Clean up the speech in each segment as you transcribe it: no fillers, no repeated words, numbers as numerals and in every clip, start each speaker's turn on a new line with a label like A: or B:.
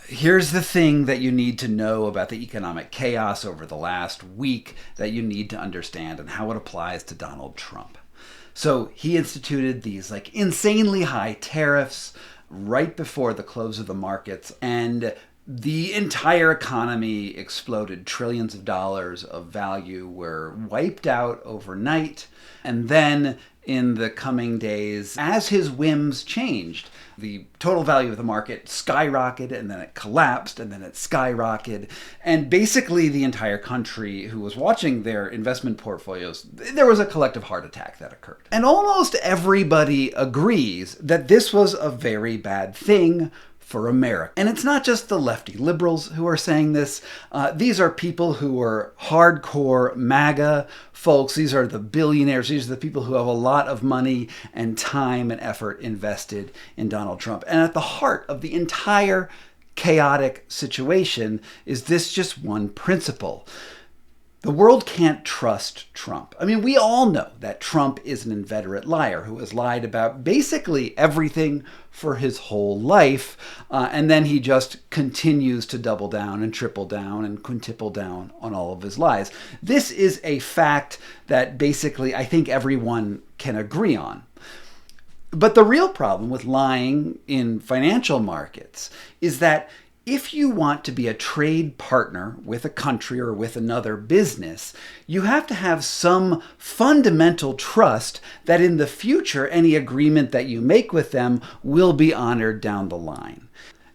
A: Here's the thing that you need to know about the economic chaos over the last week that you need to understand and how it applies to Donald Trump. So he instituted these like insanely high tariffs right before the close of the markets, and the entire economy exploded. Trillions of dollars of value were wiped out overnight. And then in the coming days, as his whims changed, the total value of the market skyrocketed, and then it collapsed, and then it skyrocketed. And basically the entire country who was watching their investment portfolios, there was a collective heart attack that occurred. And almost everybody agrees that this was a very bad thing for America. And it's not just the lefty liberals who are saying this. These are people who are hardcore MAGA folks. These are the billionaires. These are the people who have a lot of money and time and effort invested in Donald Trump. And at the heart of the entire chaotic situation is this just one principle. The world can't trust Trump. I mean, we all know that Trump is an inveterate liar who has lied about basically everything for his whole life, and then he just continues to double down and triple down and quintuple down on all of his lies. This is a fact that basically I think everyone can agree on. But the real problem with lying in financial markets is that if you want to be a trade partner with a country or with another business, you have to have some fundamental trust that in the future, any agreement that you make with them will be honored down the line.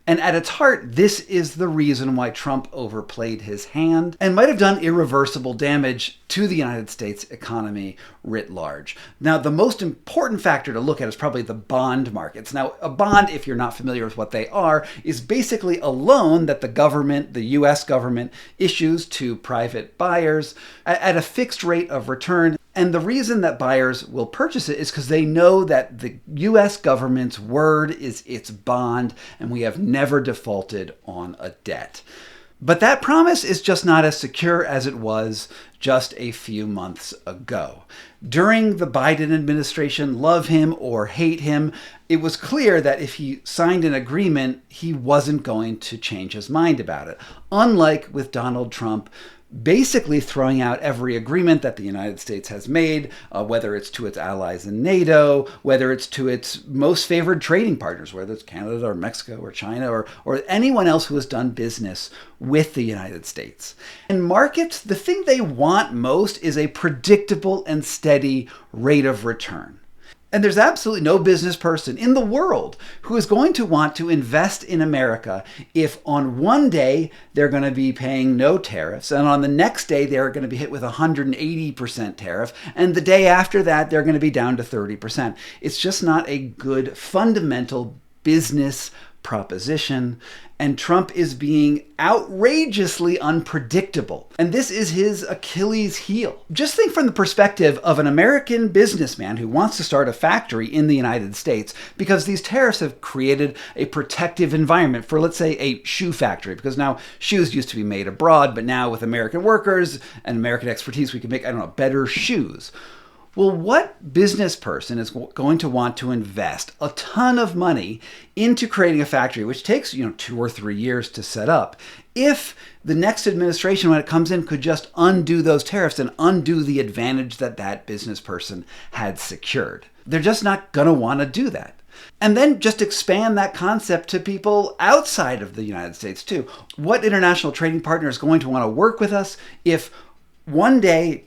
A: And at its heart, this is the reason why Trump overplayed his hand and might have done irreversible damage to the United States economy writ large. Now, the most important factor to look at is probably the bond markets. Now, a bond, if you're not familiar with what they are, is basically a loan that the government, the US government, issues to private buyers at a fixed rate of return. And the reason that buyers will purchase it is because they know that the US government's word is its bond, and we have never defaulted on a debt. But that promise is just not as secure as it was just a few months ago. During the Biden administration, love him or hate him, it was clear that if he signed an agreement, he wasn't going to change his mind about it. Unlike with Donald Trump, basically throwing out every agreement that the United States has made, whether it's to its allies in NATO, whether it's to its most favored trading partners, whether it's Canada or Mexico or China or anyone else who has done business with the United States. In markets, the thing they want most is a predictable and steady rate of return. And there's absolutely no business person in the world who is going to want to invest in America if on one day they're going to be paying no tariffs, and on the next day they're going to be hit with 180% tariff, and the day after that they're going to be down to 30%. It's just not a good fundamental business proposition, and Trump is being outrageously unpredictable. And this is his Achilles heel. Just think from the perspective of an American businessman who wants to start a factory in the United States because these tariffs have created a protective environment for, let's say, a shoe factory, because now shoes used to be made abroad, but now with American workers and American expertise, we can make, better shoes. Well, what business person is going to want to invest a ton of money into creating a factory, which takes, 2 or 3 years to set up, if the next administration, when it comes in, could just undo those tariffs and undo the advantage that that business person had secured? They're just not going to want to do that. And then just expand that concept to people outside of the United States too. What international trading partner is going to want to work with us if one day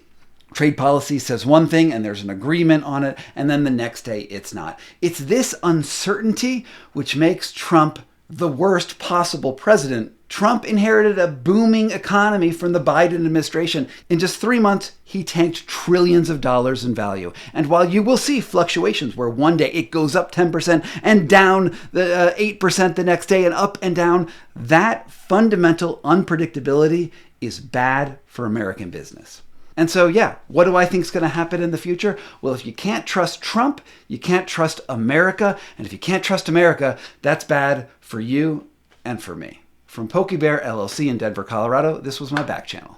A: trade policy says one thing and there's an agreement on it, and then the next day it's not? It's this uncertainty which makes Trump the worst possible president. Trump inherited a booming economy from the Biden administration. In just 3 months, he tanked trillions of dollars in value. And while you will see fluctuations where one day it goes up 10% and down 8% the next day and up and down, that fundamental unpredictability is bad for American business. And so, what do I think is going to happen in the future? Well, if you can't trust Trump, you can't trust America. And if you can't trust America, that's bad for you and for me. From Pokey Bear LLC in Denver, Colorado, this was my back channel.